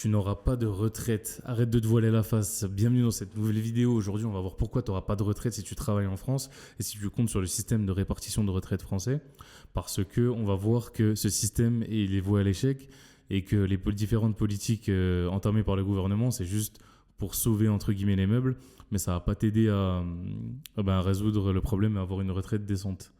Tu n'auras pas de retraite. Arrête de te voiler la face. Bienvenue dans cette nouvelle vidéo. Aujourd'hui, on va voir pourquoi tu n'auras pas de retraite si tu travailles en France et si tu comptes sur le système de répartition de retraite français. Parce que on va voir que ce système il est voué à l'échec et que les différentes politiques entamées par le gouvernement, c'est juste pour sauver entre guillemets les meubles, mais ça va pas t'aider à résoudre le problème et avoir une retraite décente.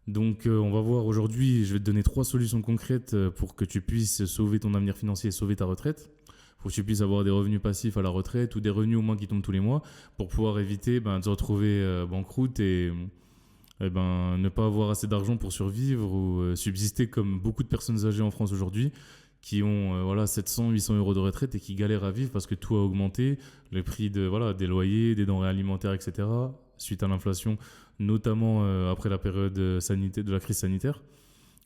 Donc on va voir aujourd'hui, je vais te donner 3 solutions concrètes pour que tu puisses sauver ton avenir financier et sauver ta retraite. Pour que tu puisses avoir des revenus passifs à la retraite ou des revenus au moins qui tombent tous les mois pour pouvoir éviter de se retrouver banqueroute et ne pas avoir assez d'argent pour survivre ou subsister comme beaucoup de personnes âgées en France aujourd'hui qui ont 700, 800 euros de retraite et qui galèrent à vivre parce que tout a augmenté, le prix des loyers, des denrées alimentaires, etc. suite à l'inflation, notamment après la période sanitaire, de la crise sanitaire.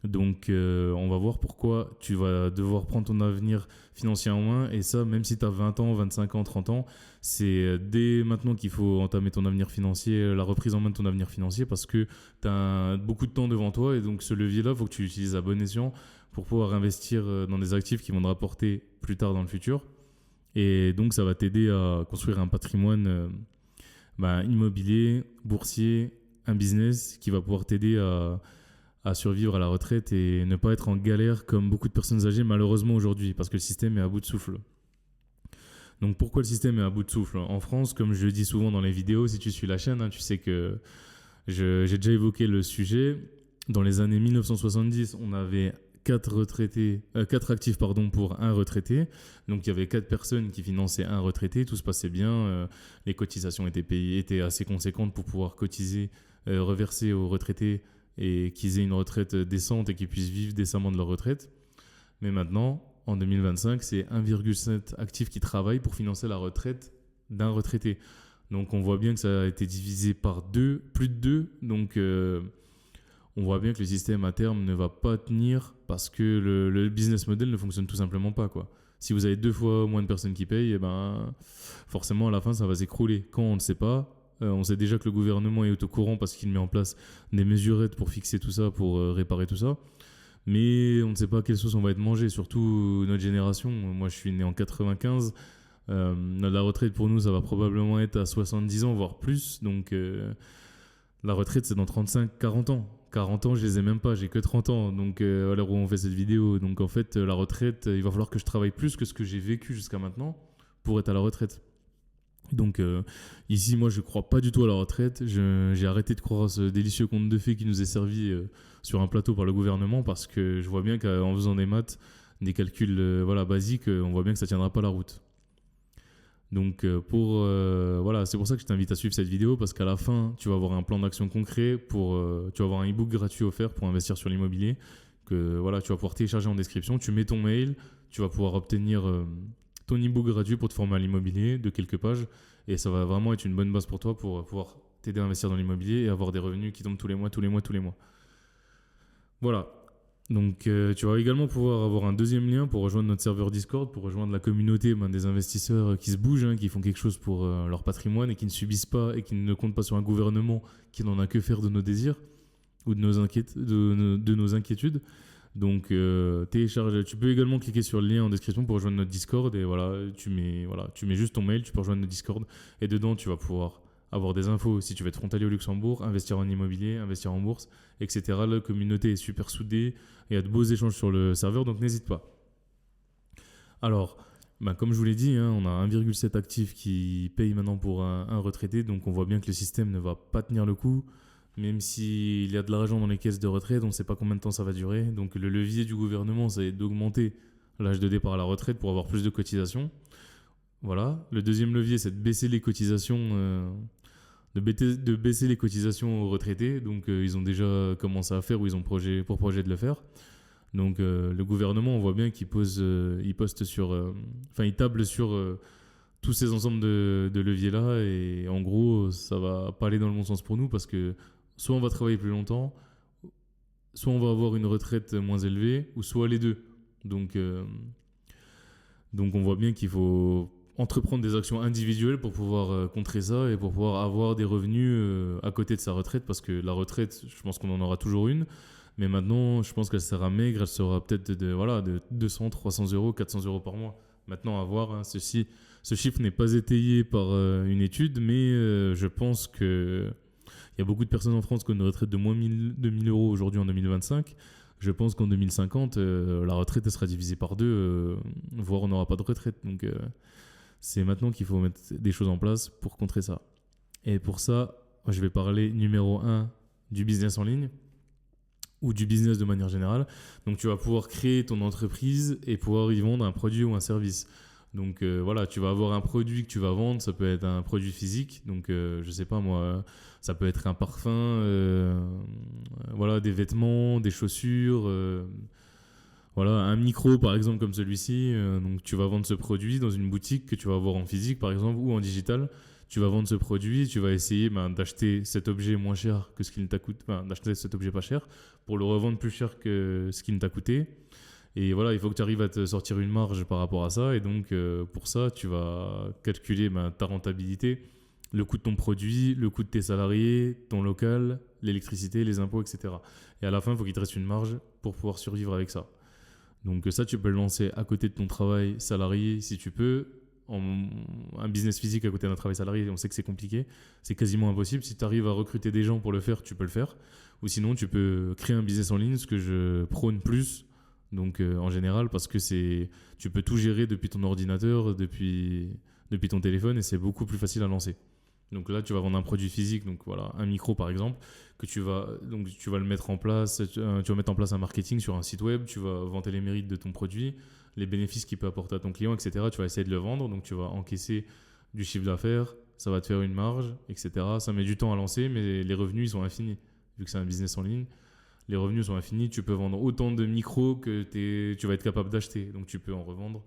Donc on va voir pourquoi tu vas devoir prendre ton avenir financier en main et ça même si tu as 20 ans, 25 ans, 30 ans, c'est dès maintenant qu'il faut entamer ton avenir financier, la reprise en main de ton avenir financier parce que tu as beaucoup de temps devant toi et donc ce levier-là, il faut que tu l'utilises à bon escient pour pouvoir investir dans des actifs qui vont te rapporter plus tard dans le futur et donc ça va t'aider à construire un patrimoine immobilier, boursier, un business qui va pouvoir t'aider à survivre à la retraite et ne pas être en galère comme beaucoup de personnes âgées malheureusement aujourd'hui parce que le système est à bout de souffle. Donc pourquoi le système est à bout de souffle ? En France, comme je le dis souvent dans les vidéos, si tu suis la chaîne, tu sais que j'ai déjà évoqué le sujet. Dans les années 1970, on avait 4 actifs pour un retraité. Donc il y avait 4 personnes qui finançaient un retraité, tout se passait bien, les cotisations étaient assez conséquentes pour pouvoir cotiser, reverser aux retraités et qu'ils aient une retraite décente et qu'ils puissent vivre décemment de leur retraite. Mais maintenant, en 2025, c'est 1,7 actifs qui travaillent pour financer la retraite d'un retraité. Donc on voit bien que ça a été divisé par plus de 2. Donc on voit bien que le système à terme ne va pas tenir parce que le business model ne fonctionne tout simplement pas, quoi. Si vous avez 2 fois moins de personnes qui payent, forcément à la fin ça va s'écrouler. Quand on ne sait pas, on sait déjà que le gouvernement est au courant parce qu'il met en place des mesurettes pour fixer tout ça, pour réparer tout ça. Mais on ne sait pas à quelle sauce on va être mangé, surtout notre génération. Moi, je suis né en 95. La retraite pour nous, ça va probablement être à 70 ans, voire plus. Donc, la retraite, c'est dans 35-40 ans. 40 ans, je les ai même pas, j'ai que 30 ans. Donc, à l'heure où on fait cette vidéo. Donc, en fait, la retraite, il va falloir que je travaille plus que ce que j'ai vécu jusqu'à maintenant pour être à la retraite. Donc ici, moi, je crois pas du tout à la retraite. J'ai arrêté de croire à ce délicieux conte de fées qui nous est servi sur un plateau par le gouvernement parce que je vois bien qu'en faisant des maths, des calculs basiques, on voit bien que ça tiendra pas la route. Donc c'est pour ça que je t'invite à suivre cette vidéo parce qu'à la fin, tu vas avoir un plan d'action concret tu vas avoir un e-book gratuit offert pour investir sur l'immobilier que tu vas pouvoir télécharger en description. Tu mets ton mail, tu vas pouvoir obtenir ton e-book gratuit pour te former à l'immobilier de quelques pages et ça va vraiment être une bonne base pour toi pour pouvoir t'aider à investir dans l'immobilier et avoir des revenus qui tombent tous les mois. Voilà. Donc tu vas également pouvoir avoir un deuxième lien pour rejoindre notre serveur Discord, pour rejoindre la communauté des investisseurs qui se bougent, qui font quelque chose pour leur patrimoine et qui ne subissent pas et qui ne comptent pas sur un gouvernement qui n'en a que faire de nos désirs ou de nos inquiétudes. Donc télécharge, tu peux également cliquer sur le lien en description pour rejoindre notre Discord et tu mets juste ton mail, tu peux rejoindre notre Discord et dedans tu vas pouvoir avoir des infos si tu veux être frontalier au Luxembourg, investir en immobilier, investir en bourse, etc. La communauté est super soudée, il y a de beaux échanges sur le serveur donc n'hésite pas. Alors, comme je vous l'ai dit, on a 1,7 actifs qui payent maintenant pour un retraité donc on voit bien que le système ne va pas tenir le coup. Même s'il y a de l'argent dans les caisses de retraite, on ne sait pas combien de temps ça va durer. Donc le levier du gouvernement, c'est d'augmenter l'âge de départ à la retraite pour avoir plus de cotisations. Voilà. Le deuxième levier, c'est de baisser les cotisations, de baisser les cotisations aux retraités. Donc ils ont déjà commencé à faire ou ils ont pour projet de le faire. Donc le gouvernement, on voit bien qu'il il table sur tous ces ensembles de leviers-là. Et en gros, ça va pas aller dans le bon sens pour nous parce que soit on va travailler plus longtemps, soit on va avoir une retraite moins élevée, ou soit les deux. Donc on voit bien qu'il faut entreprendre des actions individuelles pour pouvoir contrer ça et pour pouvoir avoir des revenus à côté de sa retraite, parce que la retraite, je pense qu'on en aura toujours une, mais maintenant, je pense qu'elle sera maigre, elle sera peut-être de 200, 300 euros, 400 euros par mois. Maintenant, à voir, hein, ce chiffre n'est pas étayé par une étude, mais je pense qu'il y a beaucoup de personnes en France qui ont une retraite de moins de 1000 euros aujourd'hui en 2025. Je pense qu'en 2050, la retraite elle sera divisée par deux, voire on n'aura pas de retraite. Donc c'est maintenant qu'il faut mettre des choses en place pour contrer ça. Et pour ça, je vais parler numéro un du business en ligne ou du business de manière générale. Donc tu vas pouvoir créer ton entreprise et pouvoir y vendre un produit ou un service. Donc voilà, tu vas avoir un produit que tu vas vendre, ça peut être un produit physique, donc je sais pas moi, ça peut être un parfum, voilà, des vêtements, des chaussures, voilà, un micro par exemple comme celui-ci. Donc tu vas vendre ce produit dans une boutique que tu vas avoir en physique par exemple ou en digital. Tu vas vendre ce produit, tu vas essayer d'acheter cet objet moins cher que ce qu'il t'a coûté, d'acheter cet objet pas cher pour le revendre plus cher que ce qu'il t'a coûté. Et voilà, il faut que tu arrives à te sortir une marge par rapport à ça. Et donc, pour ça, tu vas calculer ta rentabilité, le coût de ton produit, le coût de tes salariés, ton local, l'électricité, les impôts, etc. Et à la fin, il faut qu'il te reste une marge pour pouvoir survivre avec ça. Donc ça, tu peux le lancer à côté de ton travail salarié si tu peux. Un business physique à côté d'un travail salarié, on sait que c'est compliqué. C'est quasiment impossible. Si tu arrives à recruter des gens pour le faire, tu peux le faire. Ou sinon, tu peux créer un business en ligne, ce que je prône plus. Donc en général, parce que tu peux tout gérer depuis ton ordinateur, depuis ton téléphone, et c'est beaucoup plus facile à lancer. Donc là, tu vas vendre un produit physique, donc voilà, un micro par exemple, que tu vas le mettre en place, tu vas mettre en place un marketing sur un site web, tu vas vanter les mérites de ton produit, les bénéfices qu'il peut apporter à ton client, etc. Tu vas essayer de le vendre, donc tu vas encaisser du chiffre d'affaires, ça va te faire une marge, etc. Ça met du temps à lancer, mais les revenus, ils sont infinis, vu que c'est un business en ligne. Les revenus sont infinis, tu peux vendre autant de micros que tu vas être capable d'acheter. Donc tu peux en revendre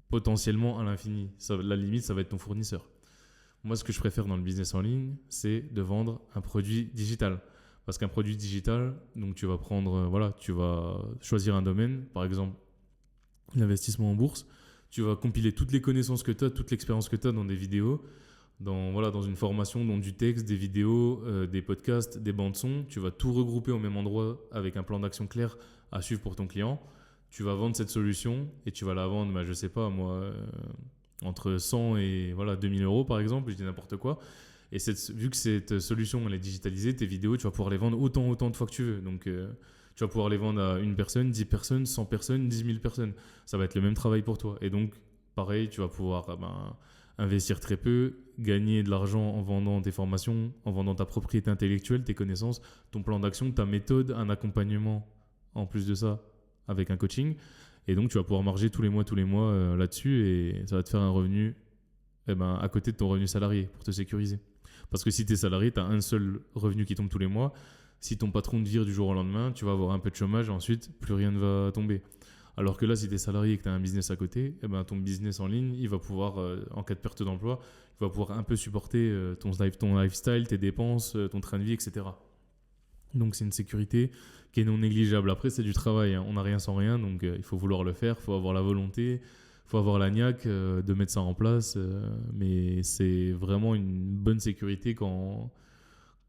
potentiellement à l'infini. La limite, ça va être ton fournisseur. Moi, ce que je préfère dans le business en ligne, c'est de vendre un produit digital. Parce qu'un produit digital, donc tu vas tu vas choisir un domaine, par exemple l'investissement en bourse. Tu vas compiler toutes les connaissances que tu as, toute l'expérience que tu as dans des vidéos, dans une formation, dans du texte, des vidéos, des podcasts, des bandes son. Tu vas tout regrouper au même endroit avec un plan d'action clair à suivre pour ton client. Tu vas vendre cette solution et tu vas la vendre, je sais pas moi, entre 100 et 2000 euros par exemple, je dis n'importe quoi. Et vu que cette solution elle est digitalisée, tes vidéos, tu vas pouvoir les vendre autant de fois que tu veux. Donc tu vas pouvoir les vendre à une personne, 10 personnes, 100 personnes, 10 000 personnes. Ça va être le même travail pour toi. Et donc pareil, tu vas pouvoir investir très peu, gagner de l'argent en vendant tes formations, en vendant ta propriété intellectuelle, tes connaissances, ton plan d'action, ta méthode, un accompagnement en plus de ça avec un coaching. Et donc tu vas pouvoir marger tous les mois là-dessus et ça va te faire un revenu à côté de ton revenu salarié pour te sécuriser. Parce que si tu es salarié, tu as un seul revenu qui tombe tous les mois. Si ton patron te vire du jour au lendemain, tu vas avoir un peu de chômage et ensuite plus rien ne va tomber. Alors que là, si tu es salarié et que tu as un business à côté, ton business en ligne, il va pouvoir, en cas de perte d'emploi, il va pouvoir un peu supporter ton lifestyle, tes dépenses, ton train de vie, etc. Donc c'est une sécurité qui est non négligeable. Après, c'est du travail, hein. On n'a rien sans rien, donc il faut vouloir le faire, il faut avoir la volonté, il faut avoir la niaque de mettre ça en place. Mais c'est vraiment une bonne sécurité quand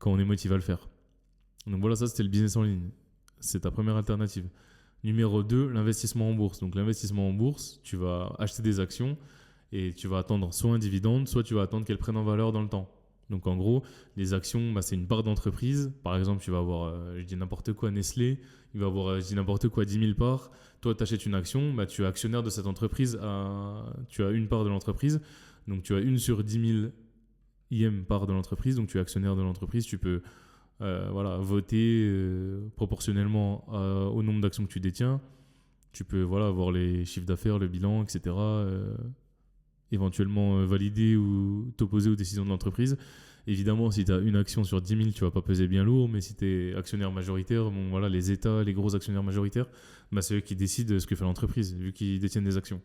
on est motivé à le faire. Donc voilà, ça c'était le business en ligne. C'est ta première alternative. Numéro 2, l'investissement en bourse. Donc l'investissement en bourse, tu vas acheter des actions et tu vas attendre soit un dividende, soit tu vas attendre qu'elles prennent en valeur dans le temps. Donc en gros, les actions, c'est une part d'entreprise. Par exemple, tu vas avoir, je dis n'importe quoi, Nestlé, il va avoir, je dis n'importe quoi, 10 000 parts. Toi, tu achètes une action, tu es actionnaire de cette entreprise, tu as une part de l'entreprise. Donc tu as une sur 10 000e part de l'entreprise, donc tu es actionnaire de l'entreprise, tu peux voter proportionnellement au nombre d'actions que tu détiens. Tu peux avoir les chiffres d'affaires, le bilan, etc. Éventuellement valider ou t'opposer aux décisions de l'entreprise. Évidemment, si tu as une action sur 10 000, tu vas pas peser bien lourd, mais si tu es actionnaire majoritaire, les États, les gros actionnaires majoritaires, c'est eux qui décident ce que fait l'entreprise, vu qu'ils détiennent des actions.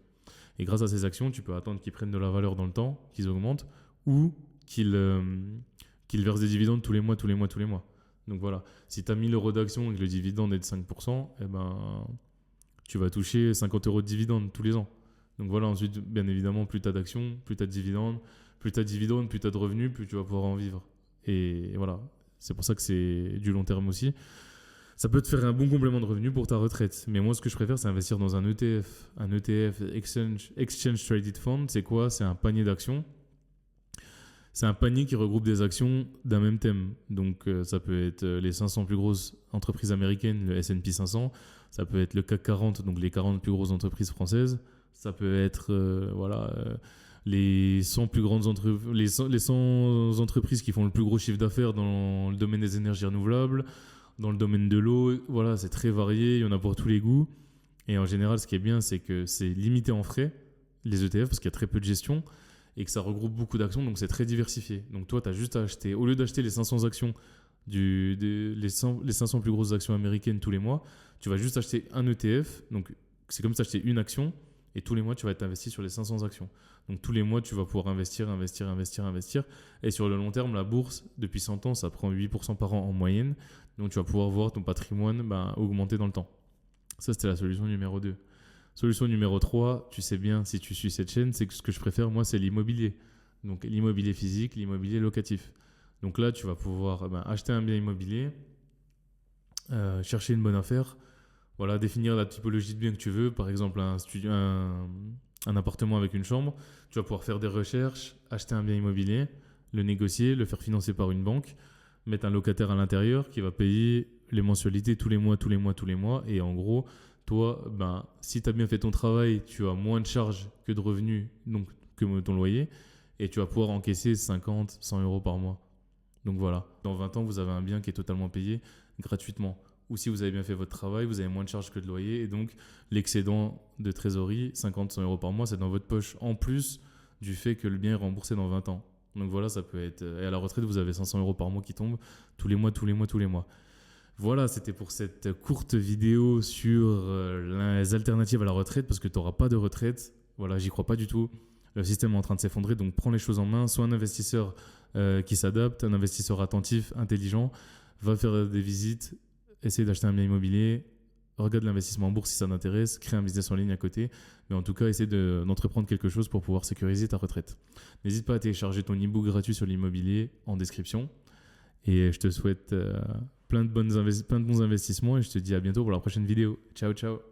Et grâce à ces actions, tu peux attendre qu'ils prennent de la valeur dans le temps, qu'ils augmentent, ou qu'ils versent des dividendes tous les mois. Donc voilà, si tu as 1000 euros d'actions et que le dividende est de 5%, tu vas toucher 50 euros de dividendes tous les ans. Donc voilà, ensuite, bien évidemment, plus tu as d'actions, plus tu as de dividendes, plus tu as de revenus, plus tu vas pouvoir en vivre. Et voilà, c'est pour ça que c'est du long terme aussi. Ça peut te faire un bon complément de revenu pour ta retraite. Mais moi, ce que je préfère, c'est investir dans un ETF. Un ETF, Exchange Traded Fund, c'est quoi? C'est un panier d'actions. C'est un panier qui regroupe des actions d'un même thème. Donc, ça peut être les 500 plus grosses entreprises américaines, le S&P 500. Ça peut être le CAC 40, donc les 40 plus grosses entreprises françaises. Ça peut être les 100 plus grandes les 100 entreprises qui font le plus gros chiffre d'affaires dans le domaine des énergies renouvelables, dans le domaine de l'eau. Voilà, c'est très varié, il y en a pour tous les goûts. Et en général, ce qui est bien, c'est que c'est limité en frais, les ETF, parce qu'il y a très peu de gestion, et que ça regroupe beaucoup d'actions, donc c'est très diversifié. Donc toi, tu as juste à acheter, au lieu d'acheter les 500 actions, les 500 plus grosses actions américaines tous les mois, tu vas juste acheter un ETF, donc c'est comme si tu achetais une action, et tous les mois, tu vas être investi sur les 500 actions. Donc tous les mois, tu vas pouvoir investir. Et sur le long terme, la bourse, depuis 100 ans, ça prend 8% par an en moyenne. Donc tu vas pouvoir voir ton patrimoine augmenter dans le temps. Ça, c'était la solution numéro 2. Solution numéro 3, tu sais bien, si tu suis cette chaîne, c'est que ce que je préfère, moi, c'est l'immobilier. Donc l'immobilier physique, l'immobilier locatif. Donc là, tu vas pouvoir acheter un bien immobilier, chercher une bonne affaire, voilà, définir la typologie de bien que tu veux, par exemple un appartement avec une chambre. Tu vas pouvoir faire des recherches, acheter un bien immobilier, le négocier, le faire financer par une banque, mettre un locataire à l'intérieur qui va payer les mensualités tous les mois. Et en gros, toi, si tu as bien fait ton travail, tu as moins de charges que de revenus, donc que ton loyer, et tu vas pouvoir encaisser 50, 100 euros par mois. Donc voilà, dans 20 ans, vous avez un bien qui est totalement payé gratuitement. Ou si vous avez bien fait votre travail, vous avez moins de charges que de loyer. Et donc, l'excédent de trésorerie, 50, 100 euros par mois, c'est dans votre poche. En plus du fait que le bien est remboursé dans 20 ans. Donc voilà, ça peut être... Et à la retraite, vous avez 500 euros par mois qui tombent tous les mois. Voilà, c'était pour cette courte vidéo sur les alternatives à la retraite, parce que tu n'auras pas de retraite. Voilà, j'y crois pas du tout. Le système est en train de s'effondrer, donc prends les choses en main. Sois un investisseur qui s'adapte, un investisseur attentif, intelligent. Va faire des visites, essaye d'acheter un bien immobilier, regarde l'investissement en bourse si ça t'intéresse, crée un business en ligne à côté, mais en tout cas, essaie d'entreprendre quelque chose pour pouvoir sécuriser ta retraite. N'hésite pas à télécharger ton e-book gratuit sur l'immobilier en description, et je te souhaite plein de bons investissements, et je te dis à bientôt pour la prochaine vidéo. Ciao, ciao.